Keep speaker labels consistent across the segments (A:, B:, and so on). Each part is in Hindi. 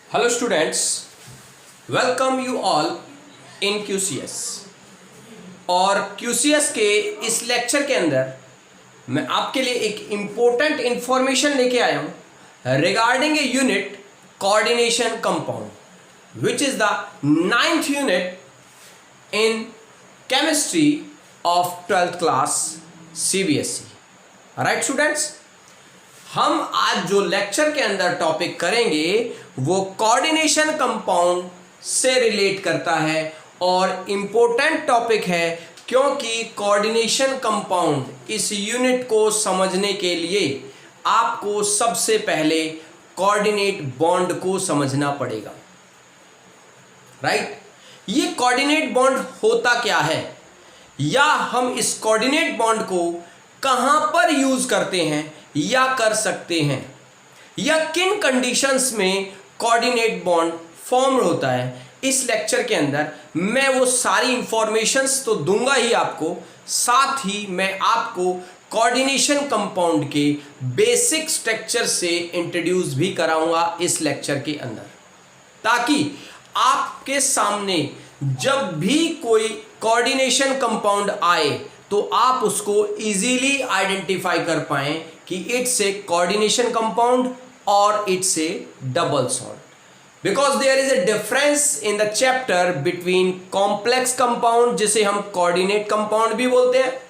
A: Hello students, welcome you all in QCS। और QCS के इस लेक्चर के अंदर मैं आपके लिए एक इम्पोर्टेंट इंफॉर्मेशन लेके आया हूँ regarding a unit coordination compound which is the 9th unit in chemistry of 12th class CBSE। Right students, हम आज जो लेक्चर के अंदर टॉपिक करेंगे वो कोऑर्डिनेशन कंपाउंड से रिलेट करता है और इम्पोर्टेंट टॉपिक है क्योंकि कोऑर्डिनेशन कंपाउंड इस यूनिट को समझने के लिए आपको सबसे पहले कोऑर्डिनेट बॉन्ड को समझना पड़ेगा। राइट, ये कोऑर्डिनेट बॉन्ड होता क्या है या हम इस कोऑर्डिनेट बॉन्ड को कहां पर यूज करते हैं या कर सकते हैं या किन कंडीशंस में कोऑर्डिनेट बॉन्ड फॉर्म होता है, इस लेक्चर के अंदर मैं वो सारी इंफॉर्मेशंस तो दूंगा ही आपको, साथ ही मैं आपको कोऑर्डिनेशन कंपाउंड के बेसिक स्ट्रक्चर से इंट्रोड्यूस भी कराऊंगा इस लेक्चर के अंदर, ताकि आपके सामने जब भी कोई कोऑर्डिनेशन कंपाउंड आए तो आप उसको इजीली आइडेंटिफाई कर पाएं कि इट्स ए कोऑर्डिनेशन कंपाउंड और it's a double salt. Because there is a difference in the chapter between complex compound, जिसे हम कोऑर्डिनेट कंपाउंड भी बोलते हैं,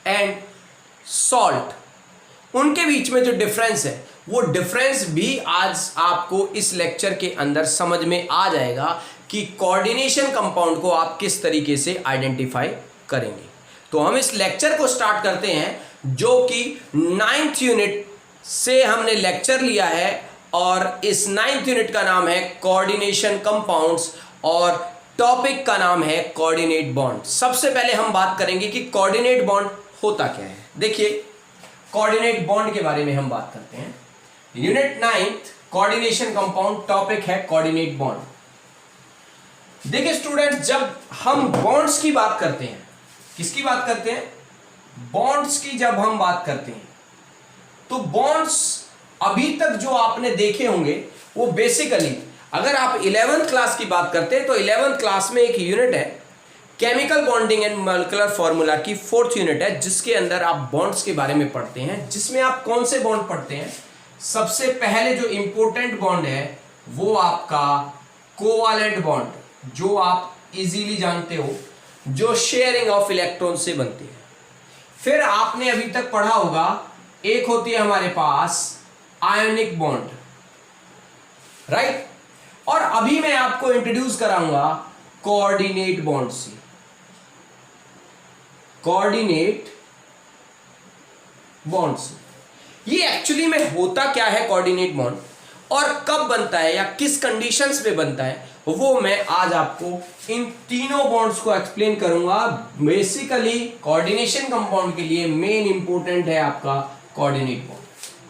A: एंड सॉल्ट। उनके बीच में जो डिफरेंस है वो डिफरेंस भी आज आपको इस लेक्चर के अंदर समझ में आ जाएगा कि कोऑर्डिनेशन कंपाउंड को आप किस तरीके से आइडेंटिफाई करेंगे। तो हम इस लेक्चर को स्टार्ट करते हैं जो कि 9th यूनिट से हमने लेक्चर लिया है और इस 9th यूनिट का नाम है कोऑर्डिनेशन कंपाउंड्स और टॉपिक का नाम है कोऑर्डिनेट बॉन्ड। सबसे पहले हम बात करेंगे कि कोऑर्डिनेट बॉन्ड होता क्या है। देखिए, कोऑर्डिनेट बॉन्ड के बारे में हम बात करते हैं। Unit 9th coordination compound, topic है कोऑर्डिनेट बॉन्ड। देखिए स्टूडेंट्स, जब हम बॉन्ड्स की बात करते हैं, किसकी बात करते हैं? बॉन्ड्स की जब हम बात करते हैं तो बॉन्ड्स अभी तक जो आपने देखे होंगे वो बेसिकली, अगर आप 11th क्लास की बात करते हैं तो 11th क्लास में एक यूनिट है chemical bonding and molecular formula की 4th यूनिट है, जिसके अंदर आप बॉन्ड्स के बारे में पढ़ते हैं, जिसमें आप कौन से बॉन्ड पढ़ते हैं? सबसे पहले जो इंपॉर्टेंट बॉन्ड है वो आपका कोवालेंट बॉन्ड, जो आप इजीली जानते हो, जो शेयरिंग ऑफ इलेक्ट्रॉन से बनती है। फिर आपने अभी तक पढ़ा होगा एक होती है हमारे पास आयोनिक बॉन्ड, राइट। और अभी मैं आपको इंट्रोड्यूस कराऊंगा कोऑर्डिनेट बॉन्ड से। कोऑर्डिनेट बॉन्ड से ये एक्चुअली में होता क्या है कोऑर्डिनेट बॉन्ड, और कब बनता है या किस कंडीशंस में बनता है, वो मैं आज आपको इन तीनों बॉन्ड्स को एक्सप्लेन करूंगा। बेसिकली कोऑर्डिनेशन कंपाउंड के लिए मेन इंपॉर्टेंट है आपका कोऑर्डिनेट बॉन्ड,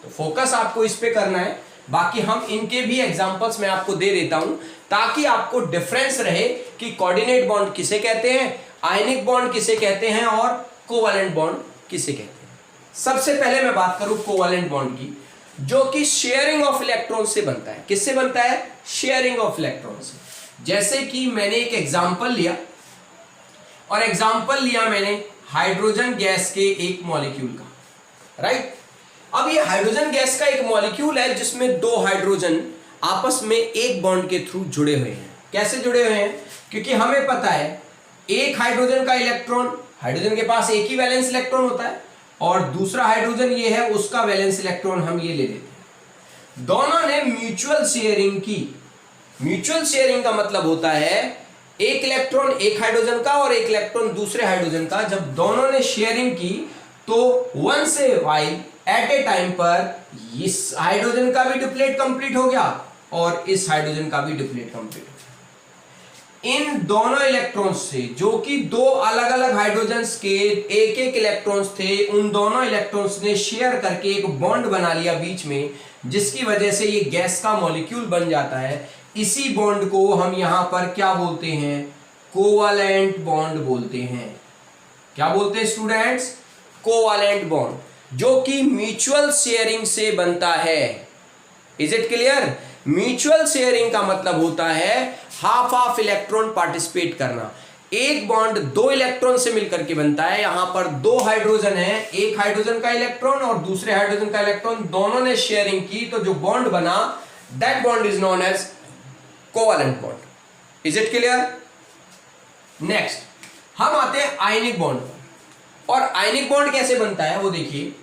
A: तो फोकस आपको इस पे करना है। बाकी हम इनके भी एग्जांपल्स मैं आपको दे देता हूं ताकि आपको डिफरेंस रहे कि कोऑर्डिनेट बॉन्ड किसे कहते हैं, आयनिक बॉन्ड किसे कहते हैं और कोवैलेंट बॉन्ड किसे कहते हैं। सबसे पहले मैं बात करूं कोवैलेंट बॉन्ड की, जो कि शेयरिंग ऑफ इलेक्ट्रॉन से बनता है। किससे बनता है? शेयरिंग ऑफ इलेक्ट्रॉन से। जैसे कि मैंने एक एग्जांपल लिया, और एग्जांपल लिया मैंने हाइड्रोजन गैस के एक मॉलिक्यूल का, राइट। अब ये हाइड्रोजन गैस का एक मॉलिक्यूल है जिसमें दो हाइड्रोजन आपस में एक बॉन्ड के थ्रू जुड़े हुए हैं। कैसे जुड़े हुए हैं? क्योंकि हमें पता है एक हाइड्रोजन का इलेक्ट्रॉन, हाइड्रोजन के पास एक ही वैलेंस इलेक्ट्रॉन होता है, और दूसरा हाइड्रोजन ये है, उसका वैलेंस इलेक्ट्रॉन हम ये ले लेते हैं। दोनों ने म्यूचुअल शेयरिंग की। म्यूचुअल शेयरिंग का मतलब होता है एक इलेक्ट्रॉन एक हाइड्रोजन का और एक इलेक्ट्रॉन दूसरे हाइड्रोजन का। जब दोनों ने शेयरिंग की तो once a while at a time पर इस हाइड्रोजन का भी डिप्लेट कंप्लीट हो गया और इस हाइड्रोजन का भी डिप्लेट कंप्लीट हो गया। इन दोनों इलेक्ट्रॉन्स से, जो कि दो अलग अलग हाइड्रोजन्स के एक एक इलेक्ट्रॉन्स थे, उन दोनों इलेक्ट्रॉन्स ने शेयर करके एक बॉन्ड बना लिया बीच में, जिसकी वजह से ये गैस का मॉलिक्यूल बन जाता है। इसी बॉन्ड को हम यहां पर क्या बोलते हैं? कोवैलेंट बॉन्ड बोलते हैं। क्या बोलते हैं स्टूडेंट्स? कोवैलेंट बॉन्ड, जो कि म्यूचुअल शेयरिंग से बनता है। Is it clear? Mutual sharing का मतलब होता है हाफ हाफ इलेक्ट्रॉन पार्टिसिपेट करना। एक बॉन्ड दो इलेक्ट्रॉन से मिलकर के बनता है। यहां पर दो हाइड्रोजन है, एक हाइड्रोजन का इलेक्ट्रॉन और दूसरे हाइड्रोजन का इलेक्ट्रॉन, दोनों ने शेयरिंग की तो जो बॉन्ड बना that bond is known as covalent bond. Is it clear? Next हम आते हैं आयनिक बॉन्ड पर। और आयनिक बॉन्ड कैसे बनता है वो देखिए,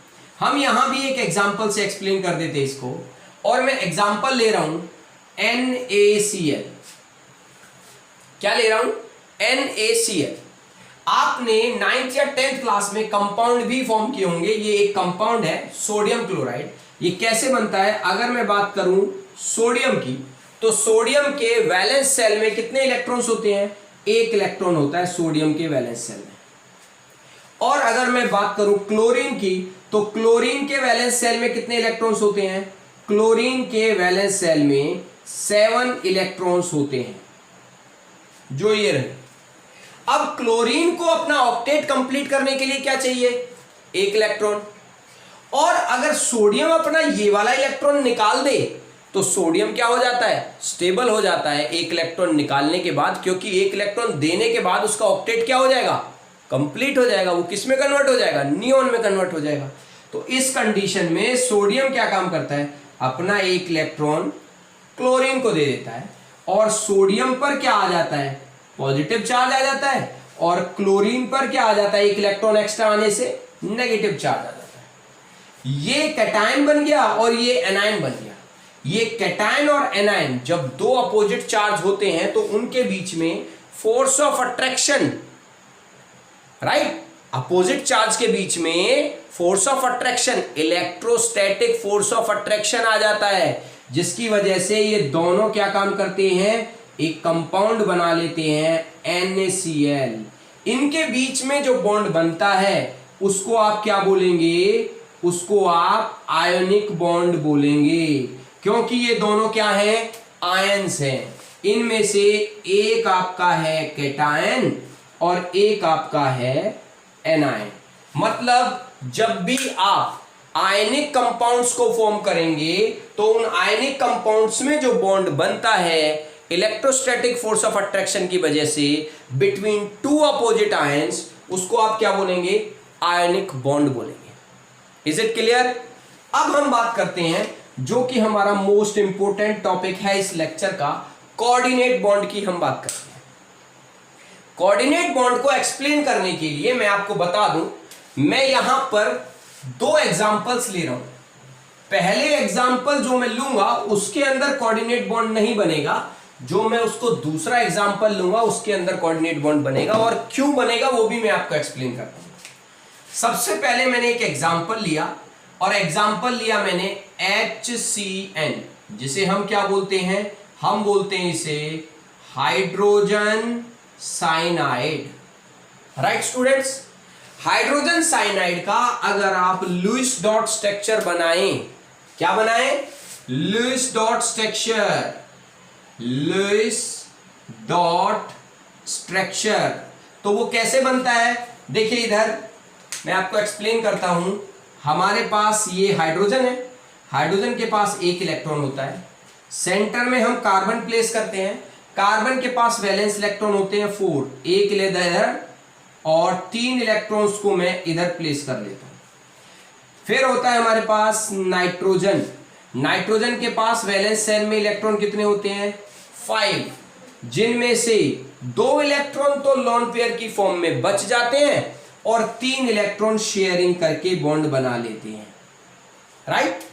A: हम यहां भी एक एग्जांपल से एक्सप्लेन कर देते इसको। और मैं एग्जांपल ले रहा हूं NaCl। क्या ले रहा हूं? NaCl। आपने 9th या 10th क्लास में कंपाउंड भी फॉर्म किए होंगे। ये एक कंपाउंड है सोडियम क्लोराइड। ये कैसे बनता है? अगर मैं बात करूं सोडियम की, तो सोडियम के वैलेंस सेल में कितने इलेक्ट्रॉन्स होते हैं? एक इलेक्ट्रॉन होता है सोडियम के वैलेंस सेल में। और अगर मैं बात करूं क्लोरीन की, तो क्लोरीन के वैलेंस सेल में कितने इलेक्ट्रॉन्स होते हैं? क्लोरीन के वैलेंस सेल में 7 इलेक्ट्रॉन्स होते हैं, जो ये रहे। अब क्लोरीन को अपना ऑक्टेट कंप्लीट करने के लिए क्या चाहिए? एक इलेक्ट्रॉन। और अगर सोडियम अपना ये वाला इलेक्ट्रॉन निकाल दे तो सोडियम क्या हो जाता है? स्टेबल हो जाता है एक इलेक्ट्रॉन निकालने के बाद, क्योंकि एक इलेक्ट्रॉन देने के बाद उसका ऑक्टेट क्या हो जाएगा? कंप्लीट हो जाएगा। वो किस में कन्वर्ट हो जाएगा? नियोन में कन्वर्ट हो जाएगा। तो इस कंडीशन में सोडियम क्या काम करता है? अपना एक इलेक्ट्रॉन क्लोरीन को दे देता है और सोडियम पर क्या आ जाता है? पॉजिटिव चार्ज आ जाता है। और क्लोरीन पर क्या आ जाता है? एक इलेक्ट्रॉन एक्स्ट्रा आने से नेगेटिव चार्ज आ जाता है। ये कैटायन बन गया और ये एनायन बन गया। ये कैटायन और एनायन जब दो अपोजिट चार्ज होते हैं तो उनके बीच में force of attraction, right, opposite charge के बीच में force of attraction, electrostatic force of attraction आ जाता है, जिसकी वजह से ये दोनों क्या काम करते हैं? एक कंपाउंड बना लेते हैं NaCl। इनके बीच में जो बॉन्ड बनता है उसको आप क्या बोलेंगे? उसको आप आयनिक बॉन्ड बोलेंगे, क्योंकि ये दोनों क्या है? आयंस हैं। इनमें से एक आपका है कैटायन और एक आपका है एनायन। मतलब जब भी आप आयनिक कंपाउंड्स को फॉर्म करेंगे तो उन आयनिक कंपाउंड्स में जो बॉन्ड बनता है इलेक्ट्रोस्टैटिक फोर्स ऑफ अट्रैक्शन की वजह से बिटवीन टू अपोजिट आयंस, उसको आप क्या बोलेंगे? आयनिक बॉन्ड बोलेंगे। Is it clear? अब हम बात करते हैं जो कि हमारा मोस्ट इंपोर्टेंट टॉपिक है इस लेक्चर का, कोऑर्डिनेट बॉन्ड की हम बात करते हैं। कोऑर्डिनेट बॉन्ड को एक्सप्लेन करने के लिए मैं आपको बता दूं, मैं यहां पर दो एग्जांपल्स ले रहा हूं। पहले एग्जांपल जो मैं लूंगा उसके अंदर कोऑर्डिनेट बॉन्ड नहीं बनेगा, जो मैं उसको दूसरा एग्जांपल लूंगा उसके अंदर कोऑर्डिनेट बॉन्ड बनेगा। और क्यों बनेगा वो भी मैं आपको एक्सप्लेन करता हूं। सबसे पहले मैंने एक एग्जांपल लिया और एग्जांपल लिया मैंने HCN, जिसे हम क्या बोलते हैं? हम बोलते हैं इसे hydrogen cyanide. Right students, hydrogen cyanide का अगर आप लुईस डॉट स्ट्रक्चर बनाएं, क्या बनाएं? Lewis dot structure, Lewis dot structure, तो वो कैसे बनता है? देखिए इधर मैं आपको एक्सप्लेन करता हूं। हमारे पास ये हाइड्रोजन है, हाइड्रोजन के पास एक इलेक्ट्रॉन होता है, सेंटर में हम कार्बन प्लेस करते हैं, कार्बन के पास वैलेंस इलेक्ट्रॉन होते हैं 4, एक इधर और 3 इलेक्ट्रॉन्स को मैं इधर प्लेस कर लेता हूं। फिर होता है हमारे पास नाइट्रोजन, नाइट्रोजन के पास वैलेंस सेल में इलेक्ट्रॉन कितने होते हैं? 5, जिनमें से 2 इलेक्ट्रॉन तो लोन पेयर की फॉर्म में बच जाते हैं और 3 इलेक्ट्रॉन शेयरिंग करके बॉन्ड बना लेते हैं। राइट?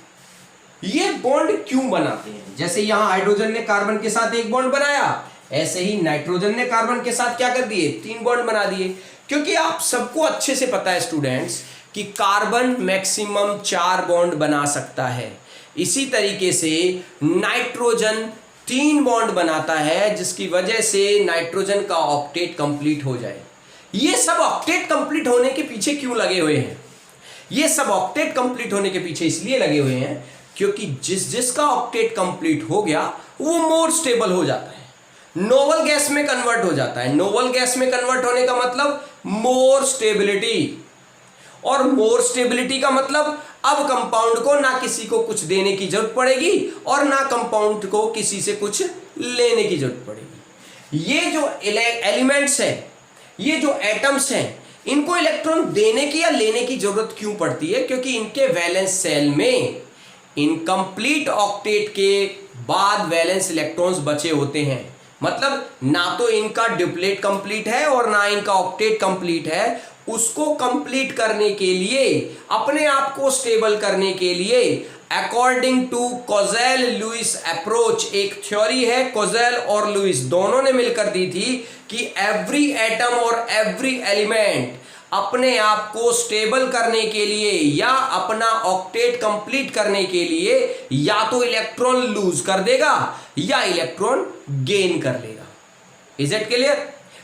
A: ये बॉन्ड क्यों बनाते हैं? जैसे यहां हाइड्रोजन ने कार्बन के साथ एक बॉन्ड बनाया, ऐसे ही नाइट्रोजन ने कार्बन के साथ क्या कर दिए? 3 बॉन्ड बना दिए। क्योंकि आप सबको अच्छे से पता है स्टूडेंट्स कि कार्बन मैक्सिमम 4 बॉन्ड बना सकता है। इसी तरीके से नाइट्रोजन 3 बॉन्ड बनाता है, जिसकी वजह से नाइट्रोजन का ऑक्टेट कंप्लीट हो जाए। ये सब ऑक्टेट कंप्लीट होने के पीछे क्यों लगे हुए हैं? ये सब ऑक्टेट कंप्लीट होने के पीछे इसलिए लगे हुए हैं क्योंकि जिसका ऑक्टेट कंप्लीट हो गया वो मोर स्टेबल हो जाता है, नोबल गैस में कन्वर्ट हो जाता है। नोबल गैस में कन्वर्ट होने का मतलब मोर स्टेबिलिटी, और मोर स्टेबिलिटी का मतलब अब कंपाउंड को ना किसी को कुछ देने की जरूरत पड़ेगी और ना कंपाउंड को किसी से कुछ लेने की जरूरत पड़ेगी। ये जो एलिमेंट्स हैं, ये जो एटम्स हैं, इनको इलेक्ट्रॉन देने की या लेने की जरूरत क्यों पड़ती है? क्योंकि इनके वैलेंस सेल में इनकम्प्लीट ऑक्टेट के बाद वैलेंस इलेक्ट्रॉन्स बचे होते हैं। मतलब ना तो इनका डिप्लेट कंप्लीट है और ना इनका ऑक्टेट कंप्लीट है। उसको कंप्लीट करने के लिए, अपने आप को स्टेबल करने के लिए, अकॉर्डिंग टू कोज़ेल लुईस अप्रोच, एक थ्योरी है कोज़ेल और लुईस दोनों ने मिलकर दी थी कि एवरी एटम और एवरी एलिमेंट अपने आप को स्टेबल करने के लिए या अपना ऑक्टेट कंप्लीट करने के लिए या तो इलेक्ट्रॉन लूज कर देगा या इलेक्ट्रॉन गेन कर लेगा। Is it clear?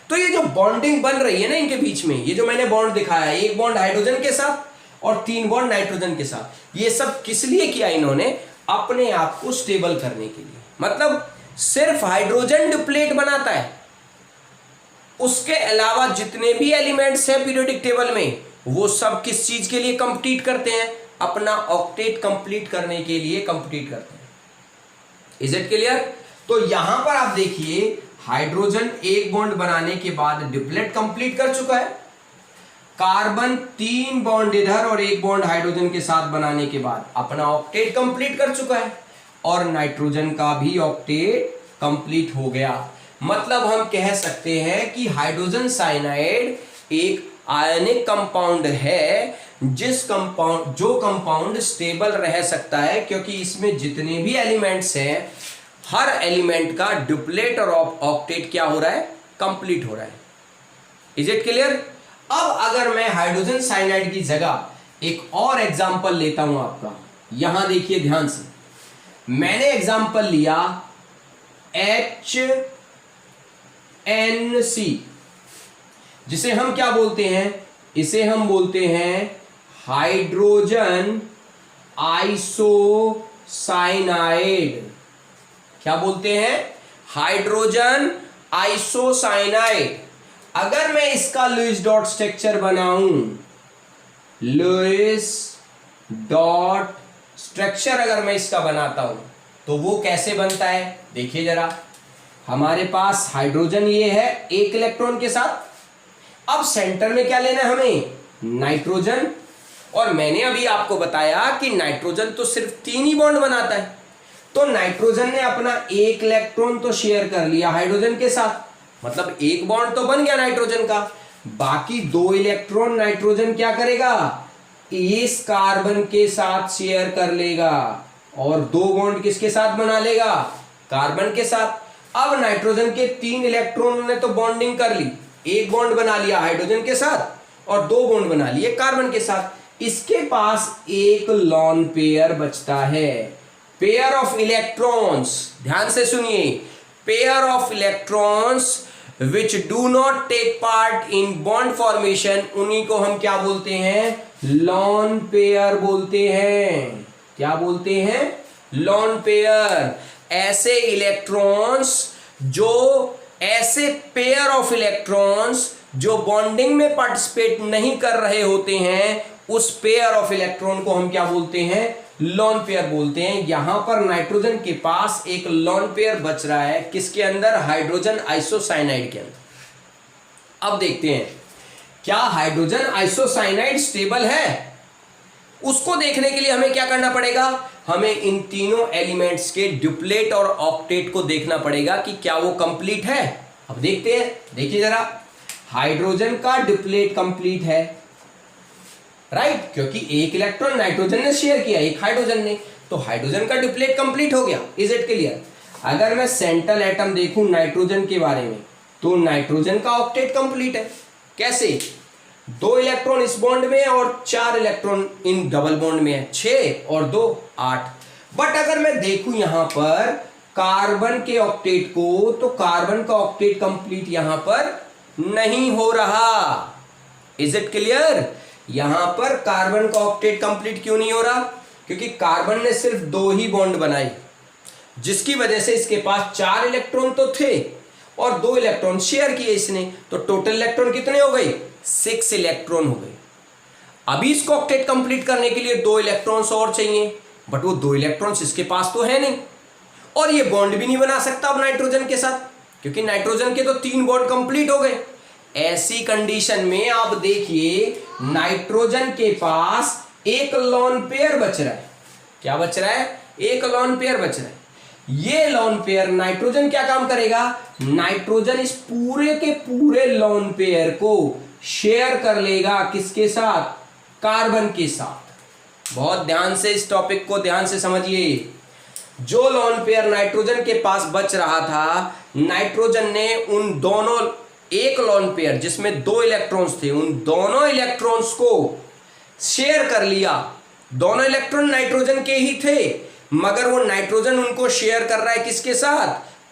A: तो ये जो बॉन्डिंग बन रही है ना इनके बीच में, ये जो मैंने बॉन्ड दिखाया, एक बॉन्ड हाइड्रोजन के साथ और 3 बॉन्ड नाइट्रोजन के साथ, ये सब किस लिए किया इन्होंने? अपने आप को स्टेबल करने के लिए। मतलब सिर्फ हाइड्रोजन डिप्लेट बनाता है, उसके अलावा जितने भी एलिमेंट्स हैं पीरियोडिक टेबल में, वो सब किस चीज के लिए कंप्लीट करते हैं? अपना ऑक्टेट कंप्लीट करने के लिए कंप्लीट करते हैं। Is it clear? तो यहां पर आप देखिए, हाइड्रोजन एक बॉन्ड बनाने के बाद डिप्लेट कंप्लीट कर चुका है। कार्बन 3 बॉन्ड इधर और 1 बॉन्ड हाइड्रोजन के साथ बनाने के बाद अपना ऑक्टेट कंप्लीट कर चुका है और नाइट्रोजन का भी ऑक्टेट कंप्लीट हो गया। मतलब हम कह सकते हैं कि हाइड्रोजन साइनाइड एक आयनिक कंपाउंड है, जो कंपाउंड स्टेबल रह सकता है, क्योंकि इसमें जितने भी एलिमेंट्स हैं, हर एलिमेंट का डिप्लेट और ऑक्टेट क्या हो रहा है? कंप्लीट हो रहा है। Is it clear? अब अगर मैं हाइड्रोजन साइनाइड की जगह एक और एग्जांपल लेता हूं आपका, यहां देखिए ध्यान से, मैंने एग्जांपल लिया HNC, जिसे हम क्या बोलते हैं? इसे हम बोलते हैं हाइड्रोजन आइसोसाइनाइड। क्या बोलते हैं? Hydrogen isocyanide. अगर मैं इसका लुईस डॉट स्ट्रक्चर बनाऊं, लुईस डॉट स्ट्रक्चर अगर मैं इसका बनाता हूं तो वो कैसे बनता है? देखिए जरा, हमारे पास हाइड्रोजन ये है एक इलेक्ट्रॉन के साथ। अब सेंटर में क्या लेना है हमें? नाइट्रोजन। और मैंने अभी आपको बताया कि नाइट्रोजन तो सिर्फ 3 ही बॉन्ड बनाता है, तो नाइट्रोजन ने अपना एक इलेक्ट्रॉन तो शेयर कर लिया हाइड्रोजन के साथ, मतलब एक बॉन्ड तो बन गया नाइट्रोजन का। बाकी 2 इलेक्ट्रॉन नाइट्रोजन क्या करेगा? इस कार्बन के साथ शेयर कर लेगा और 2 बॉन्ड किसके साथ बना लेगा? कार्बन के साथ। अब नाइट्रोजन के 3 इलेक्ट्रॉन ने तो बॉन्डिंग कर ली, एक बॉन्ड बना लिया हाइड्रोजन के साथ और 2 बॉन्ड बना लिए कार्बन के साथ। इसके पास एक लॉन पेयर बचता है, पेयर ऑफ इलेक्ट्रॉन्स। ध्यान से सुनिए, pair of electrons which do not take part in bond formation, उन्हीं को हम क्या बोलते हैं? लॉन पेयर बोलते हैं। क्या बोलते हैं? Lone pair. ऐसे इलेक्ट्रॉन्स जो, ऐसे पेयर ऑफ इलेक्ट्रॉन्स जो बॉन्डिंग में पार्टिसिपेट नहीं कर रहे होते हैं, उस पेयर ऑफ इलेक्ट्रॉन को हम क्या बोलते हैं? लॉन पेयर बोलते हैं। यहां पर नाइट्रोजन के पास एक लॉन पेयर बच रहा है, किसके अंदर? हाइड्रोजन आइसोसाइनाइड के अंदर। अब देखते हैं क्या हाइड्रोजन आइसोसाइनाइड स्टेबल है? उसको देखने के लिए हमें क्या करना पड़ेगा? हमें इन तीनों एलिमेंट्स के डिप्लेट और ऑक्टेट को देखना पड़ेगा कि क्या वो कंप्लीट है। अब देखते हैं, देखिए जरा, हाइड्रोजन का डिप्लेट कंप्लीट है, राइट, क्योंकि एक इलेक्ट्रॉन नाइट्रोजन ने शेयर किया, एक हाइड्रोजन ने, तो हाइड्रोजन का डिप्लेट कंप्लीट हो गया। Is it clear? अगर मैं सेंट्रल एटम देखूं नाइट्रोजन के बारे में, तो नाइट्रोजन का ऑक्टेट कंप्लीट है। कैसे? 2 इलेक्ट्रॉन इस बॉन्ड में और 4 इलेक्ट्रॉन इन डबल बॉन्ड में है, 6 और 2 8। बट अगर मैं देखूं यहां पर कार्बन के ऑक्टेट को, तो कार्बन का ऑक्टेट कंप्लीट यहां पर नहीं हो रहा। Is it clear? यहां पर कार्बन का ऑक्टेट कंप्लीट क्यों नहीं हो रहा? क्योंकि कार्बन ने सिर्फ 2 ही बॉन्ड बनाए, जिसकी वजह से इसके पास 4 इलेक्ट्रॉन तो थे और 2 इलेक्ट्रॉन शेयर किए इसने, तो टोटल इलेक्ट्रॉन कितने हो गए? 6 इलेक्ट्रॉन हो गए। अभी इसको ऑक्टेट कंप्लीट करने के लिए 2 इलेक्ट्रॉन्स और चाहिए, बट वो 2 इलेक्ट्रॉन्स इसके पास तो है नहीं, और ये बॉन्ड भी नहीं बना सकता अब नाइट्रोजन के साथ, क्योंकि नाइट्रोजन के तो 3 बॉन्ड कंप्लीट हो गए। ऐसी कंडीशन में आप देखिए नाइट्रोजन के पास एक लोन पेयर बच रहा है। क्या बच रहा है? एक लोन पेयर बच रहा है। ये लोन पेयर नाइट्रोजन क्या काम करेगा? नाइट्रोजन इस पूरे के पूरे लोन पेयर को शेयर कर लेगा किसके साथ? कार्बन के साथ। बहुत ध्यान से इस टॉपिक को ध्यान से समझिए। जो लोन पेयर नाइट्रोजन के पास बच रहा था, नाइट्रोजन ने उन दोनों, एक लोन पेयर जिसमें 2 इलेक्ट्रॉन्स थे, उन दोनों इलेक्ट्रॉन्स को शेयर कर लिया। दोनों इलेक्ट्रॉन नाइट्रोजन के ही थे, मगर वो नाइट्रोजन उनको शेयर कर रहा है किसके साथ?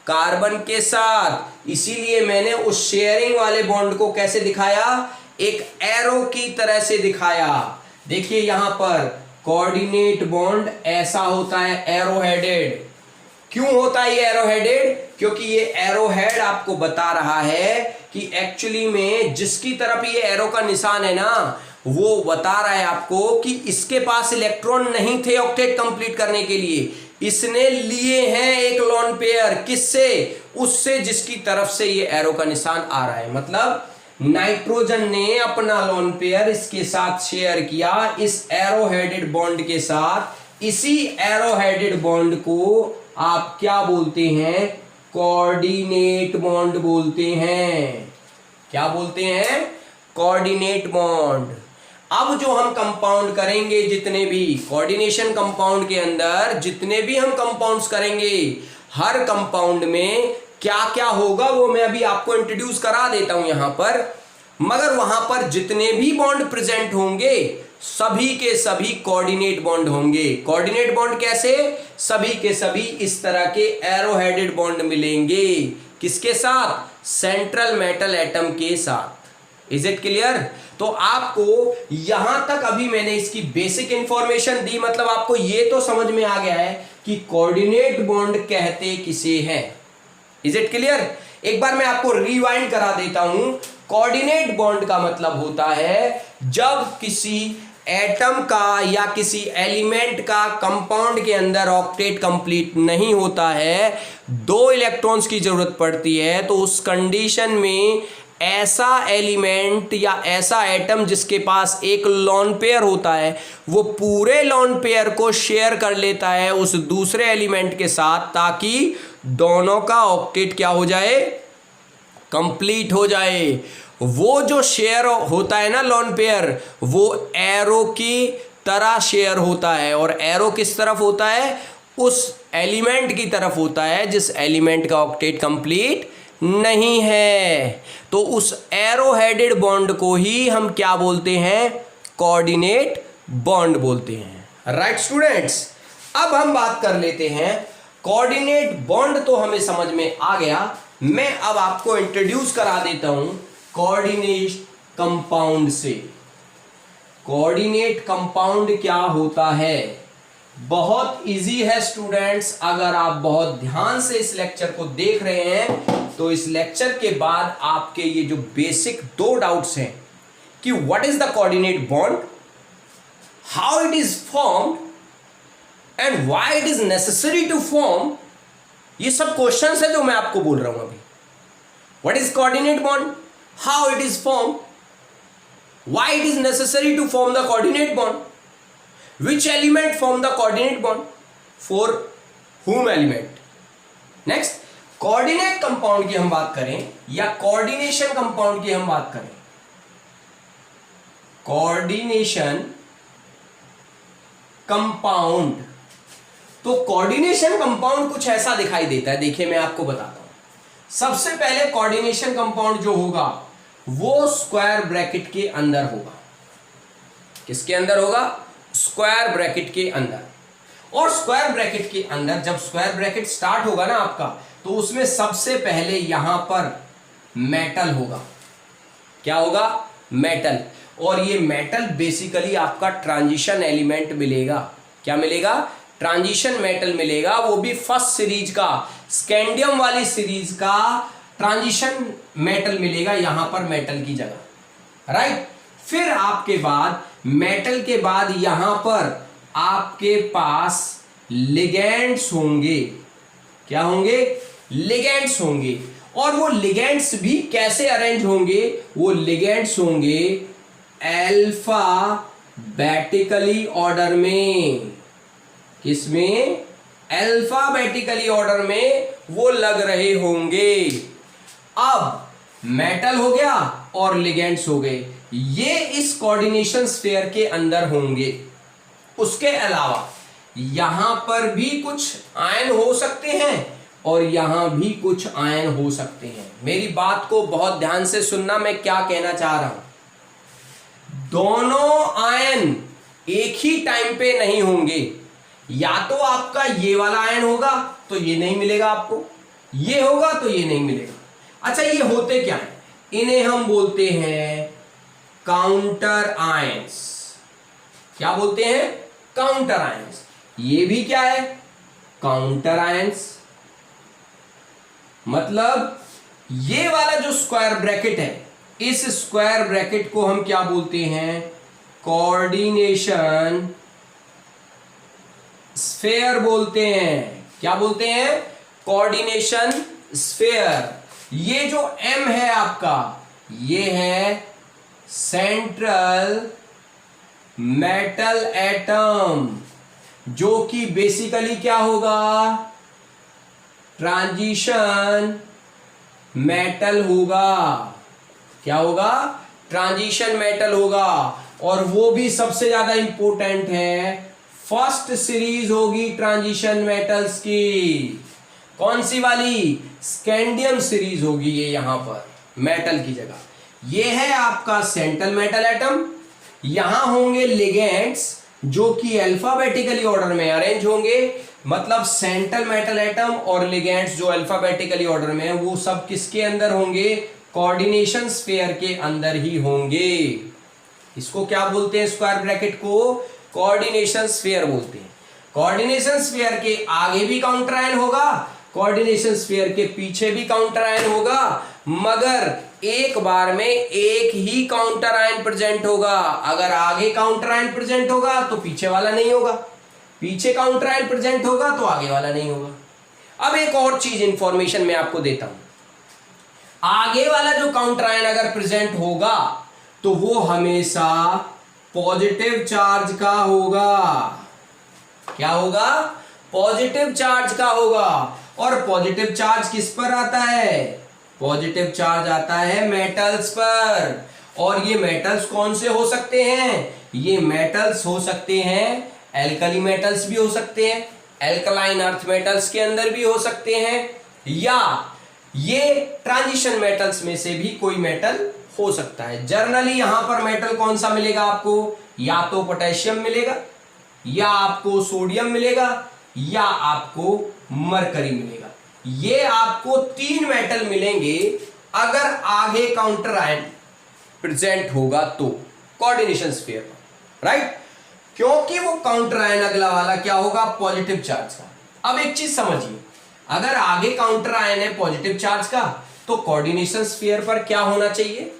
A: कार्बन के साथ। इसीलिए मैंने उस शेयरिंग वाले बॉन्ड को कैसे दिखाया? एक एरो की तरह से दिखाया। देखिए यहां पर कोऑर्डिनेट बॉन्ड ऐसा होता है, एरो हेडेड। क्यों होता है ये एरो हेडेड? क्योंकि ये एरो हेड आपको बता रहा है कि एक्चुअली में जिसकी तरफ ये एरो का निशान है ना, वो बता रहा है आपको कि इसके पास इलेक्ट्रॉन नहीं थे ऑक्टेट कंप्लीट करने के लिए, इसने लिए हैं एक लोन पेयर। किससे? उससे जिसकी तरफ से ये एरो का निशान आ रहा है। मतलब नाइट्रोजन ने अपना लोन पेयर इसके साथ शेयर किया, इस एरो हेडेड बॉन्ड के साथ। इसी एरो हेडेड बॉन्ड को आप क्या बोलते हैं? कोऑर्डिनेट बॉन्ड बोलते हैं। क्या बोलते हैं? Coordinate bond. अब जो हम कंपाउंड करेंगे, जितने भी कोऑर्डिनेशन कंपाउंड के अंदर जितने भी हम कंपाउंड्स करेंगे, हर कंपाउंड में क्या क्या होगा वो मैं अभी आपको इंट्रोड्यूस करा देता हूं यहां पर। मगर वहां पर जितने भी बॉन्ड प्रेजेंट होंगे, सभी के सभी कोऑर्डिनेट बॉन्ड होंगे। कोऑर्डिनेट बॉन्ड कैसे? सभी के सभी इस तरह के एरो हेडेड बॉन्ड मिलेंगे। किसके साथ? सेंट्रल मेटल एटम के साथ। Is it clear? तो आपको यहां तक अभी मैंने इसकी बेसिक इंफॉर्मेशन दी, मतलब आपको यह तो समझ में आ गया है कि कोऑर्डिनेट बॉन्ड कहते किसे हैं। Is it clear? एक बार मैं आपको रिवाइंड करा देता हूं। कोऑर्डिनेट बॉन्ड का मतलब होता है जब किसी एटम का या किसी एलिमेंट का कंपाउंड के अंदर ऑक्टेट कंप्लीट नहीं होता है, 2 इलेक्ट्रॉन्स की जरूरत पड़ती है, तो उस कंडीशन में ऐसा एलिमेंट या ऐसा एटम जिसके पास एक लोन पेयर होता है, वो पूरे लोन पेयर को शेयर कर लेता है उस दूसरे एलिमेंट के साथ, ताकि दोनों का ऑक्टेट क्या हो जाए? कंप्लीट हो जाए। वो जो शेयर होता है ना लोन पेयर, वो एरो की तरह शेयर होता है। और एरो किस तरफ होता है? उस एलिमेंट की तरफ होता है जिस एलिमेंट का ऑक्टेट कंप्लीट नहीं है। तो उस एरो हेडेड बॉन्ड को ही हम क्या बोलते हैं? कोऑर्डिनेट बॉन्ड बोलते हैं। राइट स्टूडेंट्स, अब हम बात कर लेते हैं कोऑर्डिनेट बॉन्ड। तो हमें समझ में आ गया। मैं अब आपको इंट्रोड्यूस करा देता हूं कोऑर्डिनेट कंपाउंड से। कोऑर्डिनेट कंपाउंड क्या होता है? बहुत इजी है स्टूडेंट्स। अगर आप बहुत ध्यान से इस लेक्चर को देख रहे हैं तो इस लेक्चर के बाद आपके ये जो बेसिक 2 डाउट्स हैं कि what is the coordinate bond, how it is formed and why it is necessary to form, ये सब क्वेश्चंस है जो मैं आपको बोल रहा हूं अभी। What is coordinate bond, how it is formed, why it is necessary to form the coordinate bond, which element form the coordinate bond, for whom element. Next, coordinate compound की हम बात करें या coordination compound की हम बात करें, coordination compound, तो coordination compound कुछ ऐसा दिखाई देता है। देखिए मैं आपको बताता हूं। सबसे पहले कोऑर्डिनेशन कंपाउंड जो होगा वो स्क्वायर ब्रैकेट के अंदर होगा। किसके अंदर होगा? स्क्वायर ब्रैकेट के अंदर। और स्क्वायर ब्रैकेट के अंदर जब स्क्वायर ब्रैकेट स्टार्ट होगा ना आपका, तो उसमें सबसे पहले यहां पर मेटल होगा। क्या होगा? मेटल। और ये मेटल बेसिकली आपका ट्रांजिशन एलिमेंट मिलेगा। क्या मिलेगा? ट्रांजिशन मेटल मिलेगा। वो भी फर्स्ट सीरीज का, स्कैंडियम वाली सीरीज का ट्रांजिशन मेटल मिलेगा यहां पर मेटल की जगह। राइट? फिर आपके बाद मेटल के बाद यहां पर आपके पास लिगेंड्स होंगे। क्या होंगे? लिगेंड्स होंगे। और वो लिगेंड्स भी कैसे अरेंज होंगे? वो लिगेंड्स होंगे अल्फाबेटिकली ऑर्डर में। किसमें? अल्फाबेटिकली ऑर्डर में वो लग रहे होंगे। अब मेटल हो गया और लिगेंड्स हो गए, ये इस कोऑर्डिनेशन स्फीयर के अंदर होंगे। उसके अलावा यहां पर भी कुछ आयन हो सकते हैं और यहां भी कुछ आयन हो सकते हैं। मेरी बात को बहुत ध्यान से सुनना, मैं क्या कहना चाह रहा हूं। दोनों आयन एक ही टाइम पे नहीं होंगे। या तो आपका ये वाला आयन होगा तो ये नहीं मिलेगा आपको, ये होगा तो ये नहीं मिलेगा। अच्छा, ये होते क्या है? इन्हें हम बोलते हैं काउंटर आयंस। क्या बोलते हैं? Counter ions. ये भी क्या है? Counter ions. मतलब ये वाला जो स्क्वायर ब्रैकेट है, इस स्क्वायर ब्रैकेट को हम क्या बोलते हैं? कोऑर्डिनेशन स्फीयर बोलते हैं। क्या बोलते हैं? Coordination sphere. ये जो M है आपका, ये है सेंट्रल मेटल एटम, जो कि बेसिकली क्या होगा? ट्रांजिशन मेटल होगा। क्या होगा? ट्रांजिशन मेटल होगा। और वो भी सबसे ज्यादा इंपॉर्टेंट है, फर्स्ट सीरीज होगी ट्रांजिशन मेटल्स की। कौन सी वाली? स्कैंडियम सीरीज होगी ये यहां पर मेटल की जगह। ये है आपका सेंट्रल मेटल एटम। यहां होंगे लिगेंड्स जो कि अल्फाबेटिकली ऑर्डर में अरेंज होंगे। मतलब सेंट्रल मेटल एटम और लिगेंड्स जो अल्फाबेटिकली ऑर्डर में है, वो सब किसके अंदर होंगे? कोऑर्डिनेशन स्फीयर के अंदर ही होंगे। इसको क्या बोलते हैं? स्क्वायर ब्रैकेट को कोऑर्डिनेशन स्फीयर बोलते हैं। कोऑर्डिनेशन स्फीयर के आगे भी काउंटर आयन होगा, कोऑर्डिनेशन स्फीयर के पीछे भी काउंटर आयन होगा, मगर एक बार में एक ही काउंटर आयन प्रेजेंट होगा। अगर आगे काउंटर आयन प्रेजेंट होगा तो पीछे वाला नहीं होगा, पीछे काउंटर आयन प्रेजेंट होगा तो आगे वाला नहीं होगा। अब एक और चीज इंफॉर्मेशन मैं आपको देता हूं। आगे वाला जो काउंटर आयन अगर प्रेजेंट होगा तो वो हमेशा पॉजिटिव चार्ज का होगा। क्या होगा? पॉजिटिव चार्ज का होगा। और पॉजिटिव चार्ज किस पर आता है? पॉजिटिव चार्ज आता है मेटल्स पर। और ये मेटल्स कौन से हो सकते हैं? ये मेटल्स हो सकते हैं, एल्कली मेटल्स भी हो सकते हैं, एल्कलाइन अर्थ मेटल्स के अंदर भी हो सकते हैं, या ये ट्रांजिशन मेटल्स में से भी कोई मेटल हो सकता है। जनरली यहां पर मेटल कौन सा मिलेगा आपको? या तो पोटेशियम मिलेगा, या आपको सोडियम मिलेगा, या आपको मरकरी मिलेगा। ये आपको तीन मेटल मिलेंगे अगर आगे काउंटर आयन प्रेजेंट होगा तो कोऑर्डिनेशन स्फीयर पर, राइट? क्योंकि वो काउंटर आयन अगला वाला क्या होगा? पॉजिटिव चार्ज का। अब एक चीज समझिए, अगर आगे काउंटर आयन है पॉजिटिव चार्ज का, तो कोऑर्डिनेशन स्फीयर पर क्या होना चाहिए?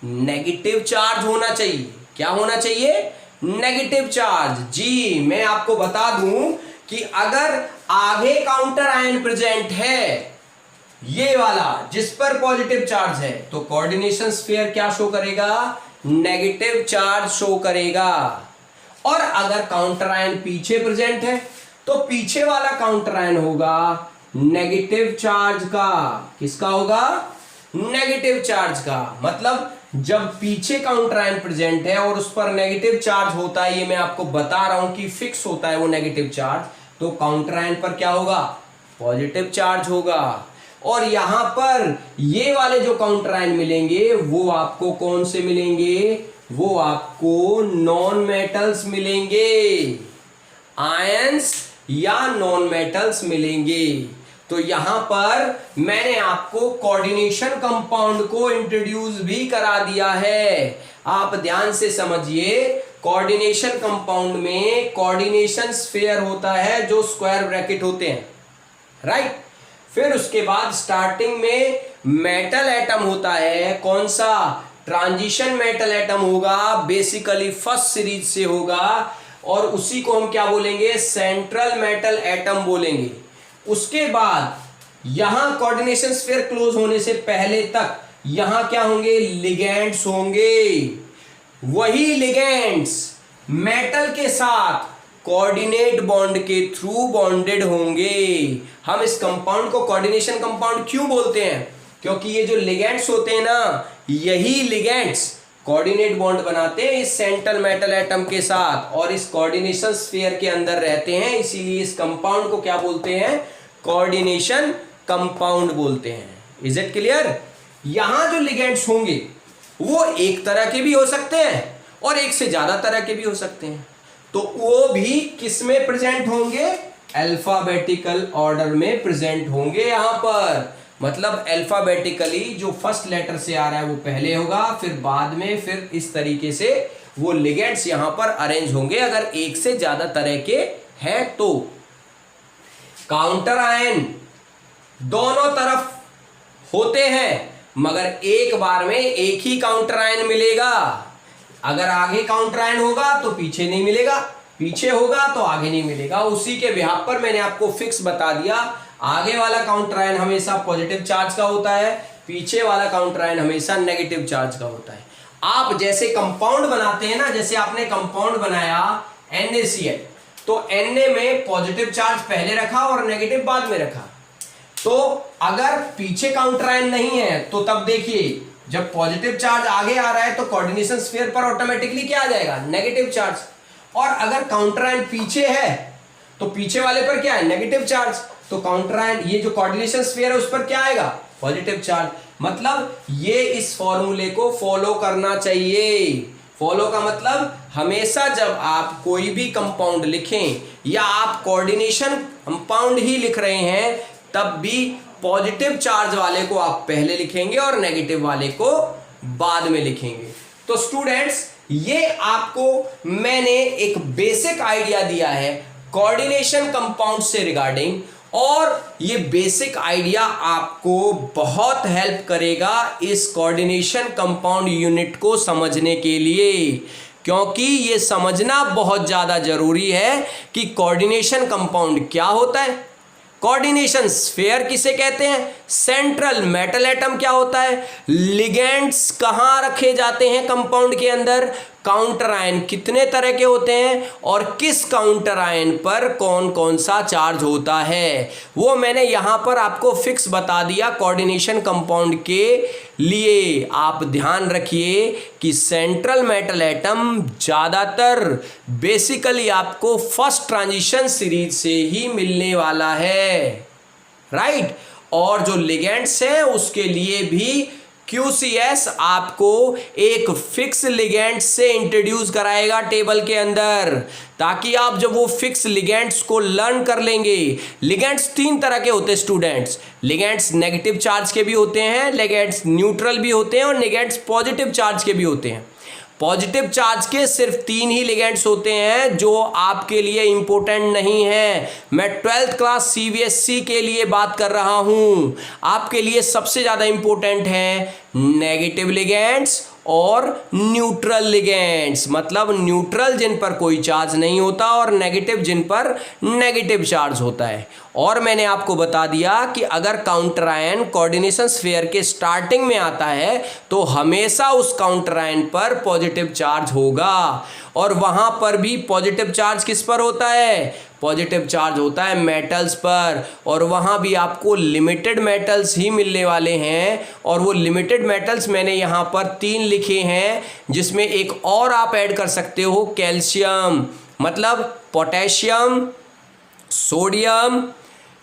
A: नेगेटिव चार्ज होना चाहिए। क्या होना चाहिए? Negative charge. जी, मैं आपको बता दूं कि अगर आगे काउंटर आयन प्रेजेंट है, ये वाला जिस पर पॉजिटिव चार्ज है, तो कोऑर्डिनेशन स्फीयर क्या शो करेगा? नेगेटिव चार्ज शो करेगा। और अगर काउंटर आयन पीछे प्रेजेंट है तो पीछे वाला काउंटर आयन होगा नेगेटिव चार्ज का। किसका होगा? नेगेटिव चार्ज का। मतलब जब पीछे काउंटर आयन प्रेजेंट है और उस पर नेगेटिव चार्ज होता है, ये मैं आपको बता रहा हूं कि फिक्स होता है वो नेगेटिव चार्ज, तो काउंटर आयन पर क्या होगा? पॉजिटिव चार्ज होगा। और यहां पर ये वाले जो काउंटर आयन मिलेंगे वो आपको कौन से मिलेंगे? वो आपको नॉन मेटल्स मिलेंगे, आयंस या नॉन मेटल्स मिलेंगे। तो यहां पर मैंने आपको कोऑर्डिनेशन कंपाउंड को इंट्रोड्यूस भी करा दिया है। आप ध्यान से समझिए, कोऑर्डिनेशन कंपाउंड में कोऑर्डिनेशन स्फीयर होता है जो स्क्वायर ब्रैकेट होते हैं, राइट? फिर उसके बाद स्टार्टिंग में मेटल एटम होता है, कौन सा? ट्रांजिशन मेटल एटम होगा, बेसिकली फर्स्ट सीरीज से होगा, और उसी को हम क्या बोलेंगे, सेंट्रल मेटल एटम बोलेंगे। उसके बाद यहां कोऑर्डिनेशन स्फीयर क्लोज होने से पहले तक यहां क्या होंगे, लिगेंड्स होंगे। वही लिगेंड्स मेटल के साथ कोऑर्डिनेट बॉन्ड के थ्रू बॉन्डेड होंगे। हम इस कंपाउंड को कोऑर्डिनेशन कंपाउंड क्यों बोलते हैं, क्योंकि ये जो लिगेंड्स होते हैं ना, यही लिगेंड्स कोऑर्डिनेट बॉन्ड बनाते हैं इस सेंट्रल मेटल एटम के साथ और इस कोऑर्डिनेशन स्फीयर के अंदर रहते हैं। इसीलिए इस कंपाउंड को क्या बोलते हैं, कोऑर्डिनेशन कंपाउंड बोलते हैं। Is it clear? यहां जो लिगेंड्स होंगे वो एक तरह के भी हो सकते हैं और एक से ज्यादा तरह के भी हो सकते हैं। तो वो भी किस में प्रेजेंट होंगे, अल्फाबेटिकल ऑर्डर में प्रेजेंट होंगे। यहां पर मतलब अल्फाबेटिकली जो फर्स्ट लेटर से आ रहा है वो पहले होगा, फिर बाद में, फिर इस तरीके से वो लिगेंड्स यहां पर अरेंज होंगे अगर एक से ज्यादा तरह के हैं तो। काउंटर आयन दोनों तरफ होते हैं मगर एक बार में एक ही काउंटर आयन मिलेगा। अगर आगे काउंटर आयन होगा तो पीछे नहीं मिलेगा, पीछे होगा तो आगे नहीं मिलेगा। उसी के बिहाफ पर मैंने आपको फिक्स बता दिया, आगे वाला काउंटर आयन हमेशा पॉजिटिव चार्ज का होता है, पीछे वाला काउंटर आयन हमेशा नेगेटिव चार्ज का होता है। आप जैसे कंपाउंड बनाते हैं ना, जैसे आपने कंपाउंड बनाया NaCl, तो Na में पॉजिटिव चार्ज पहले रखा और नेगेटिव बाद में रखा। तो अगर पीछे काउंटर आयन नहीं है तो तब देखिए जब पॉजिटिव चार्ज आगे आ रहा है तो कोऑर्डिनेशन स्फीयर पर ऑटोमेटिकली क्या आ जाएगा, नेगेटिव चार्ज। और अगर काउंटर आयन पीछे है तो पीछे वाले पर क्या है, नेगेटिव चार्ज। तो काउंटर आयन, ये जो कोऑर्डिनेशन स्फीयर है उस पर क्या आएगा, पॉजिटिव चार्ज। मतलब ये इस फॉर्मूले को फॉलो करना चाहिए। फॉलो का मतलब हमेशा जब आप कोई भी कंपाउंड लिखें या आप कोऑर्डिनेशन कंपाउंड ही लिख रहे हैं तब भी पॉजिटिव चार्ज वाले को आप पहले लिखेंगे और नेगेटिव वाले को बाद में लिखेंगे। तो स्टूडेंट्स, ये आपको मैंने एक बेसिक आइडिया दिया है कोऑर्डिनेशन कंपाउंड से रिगार्डिंग, और ये बेसिक आइडिया आपको बहुत हेल्प करेगा इस कोऑर्डिनेशन कंपाउंड यूनिट को समझने के लिए, क्योंकि ये समझना बहुत ज़्यादा जरूरी है कि कोऑर्डिनेशन कंपाउंड क्या होता है, कोऑर्डिनेशन स्फीयर किसे कहते हैं, सेंट्रल मेटल एटम क्या होता है, लिगेंड्स कहाँ रखे जाते हैं कंपाउंड के अंदर, काउंटर आयन कितने तरह के होते हैं और किस काउंटर आयन पर कौन कौन सा चार्ज होता है, वो मैंने यहाँ पर आपको फिक्स बता दिया कोऑर्डिनेशन कंपाउंड के लिए। आप ध्यान रखिए कि सेंट्रल मेटल एटम ज़्यादातर बेसिकली आपको फर्स्ट ट्रांजिशन सीरीज से ही मिलने वाला है, राइट। और जो लिगेंड्स हैं उसके लिए भी QCS आपको एक फिक्स लिगेंड्स से इंट्रोड्यूस कराएगा टेबल के अंदर, ताकि आप जब वो फिक्स लिगेंड्स को लर्न कर लेंगे। लिगेंड्स तीन तरह के होते हैं स्टूडेंट्स, लिगेंड्स नेगेटिव चार्ज के भी होते हैं, लिगेंड्स न्यूट्रल भी होते हैं और लिगेंड्स पॉजिटिव चार्ज के भी होते हैं। पॉजिटिव चार्ज के सिर्फ 3 ही लिगेंड्स होते हैं जो आपके लिए इंपॉर्टेंट नहीं है। मैं 12th क्लास CBSE के लिए बात कर रहा हूं। आपके लिए सबसे ज़्यादा इंपॉर्टेंट है नेगेटिव लिगेंड्स और न्यूट्रल लिगेंड्स, मतलब न्यूट्रल जिन पर कोई चार्ज नहीं होता और नेगेटिव जिन पर नेगेटिव चार्ज होता है। और मैंने आपको बता दिया कि अगर काउंटर आयन कोऑर्डिनेशन स्फीयर के स्टार्टिंग में आता है तो हमेशा उस काउंटर आयन पर पॉजिटिव चार्ज होगा, और वहां पर भी पॉजिटिव चार्ज किस पर होता है, पॉजिटिव चार्ज होता है मेटल्स पर, और वहाँ भी आपको लिमिटेड मेटल्स ही मिलने वाले हैं। और वो लिमिटेड मेटल्स मैंने यहाँ पर 3 लिखे हैं, जिसमें एक और आप ऐड कर सकते हो कैल्शियम, मतलब पोटेशियम, सोडियम,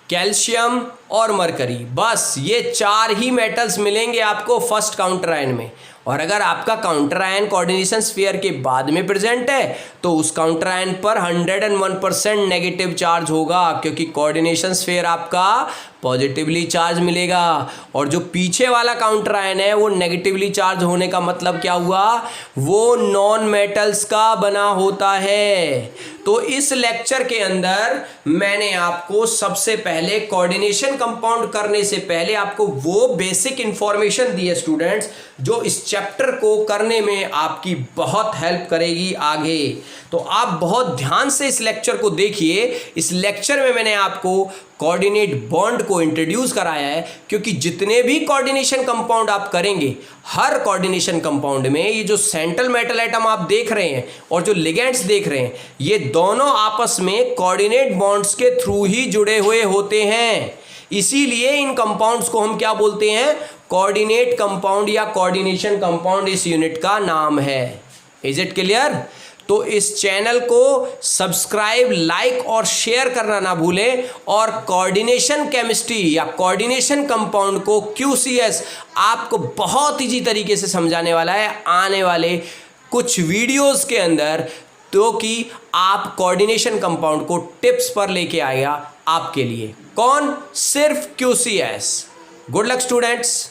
A: कैल्शियम और मरकरी। बस ये 4 ही मेटल्स मिलेंगे आपको फर्स्ट काउंटर आयन में। और अगर आपका काउंटर आयन कोऑर्डिनेशन स्फीयर के बाद में प्रेजेंट है तो उस काउंटर आयन पर 101% नेगेटिव चार्ज होगा, क्योंकि कोऑर्डिनेशन स्फीयर आपका पॉजिटिवली चार्ज मिलेगा। और जो पीछे वाला काउंटर आयन है वो नेगेटिवली चार्ज होने का मतलब क्या हुआ, वो नॉन मेटल्स का बना होता है। तो इस लेक्चर के अंदर मैंने आपको सबसे पहले कोऑर्डिनेशन कंपाउंड करने से पहले आपको वो बेसिक इंफॉर्मेशन दी है स्टूडेंट्स, जो इस चैप्टर को करने में आपकी बहुत हेल्प करेगी आगे। तो आप बहुत ध्यान से इस लेक्चर को देखिए। इस लेक्चर में मैंने आपको कोऑर्डिनेट बॉन्ड को इंट्रोड्यूस कराया है, क्योंकि जितने भी कोऑर्डिनेशन कंपाउंड आप करेंगे, हर कोऑर्डिनेशन कंपाउंड में ये जो सेंट्रल मेटल एटम आप देख रहे हैं और जो लिगेंड्स देख रहे हैं, ये दोनों आपस में कोऑर्डिनेट बॉन्ड्स के थ्रू ही जुड़े हुए होते हैं। इसीलिए इन कंपाउंड्स को हम क्या बोलते हैं? कोऑर्डिनेट कंपाउंड या कोऑर्डिनेशन कंपाउंड इस यूनिट का नाम है। Is it clear? तो इस चैनल को सब्सक्राइब, लाइक और शेयर करना ना भूलें। और कोऑर्डिनेशन केमिस्ट्री या कोऑर्डिनेशन कंपाउंड को QCS आपको बहुत इजी तरीके से समझाने वाला है आने वाले कुछ वीडियोस के अंदर, तो कि आप कोऑर्डिनेशन कंपाउंड को टिप्स पर लेके आएगा आपके लिए। कौन? सिर्फ QCS। Good luck students.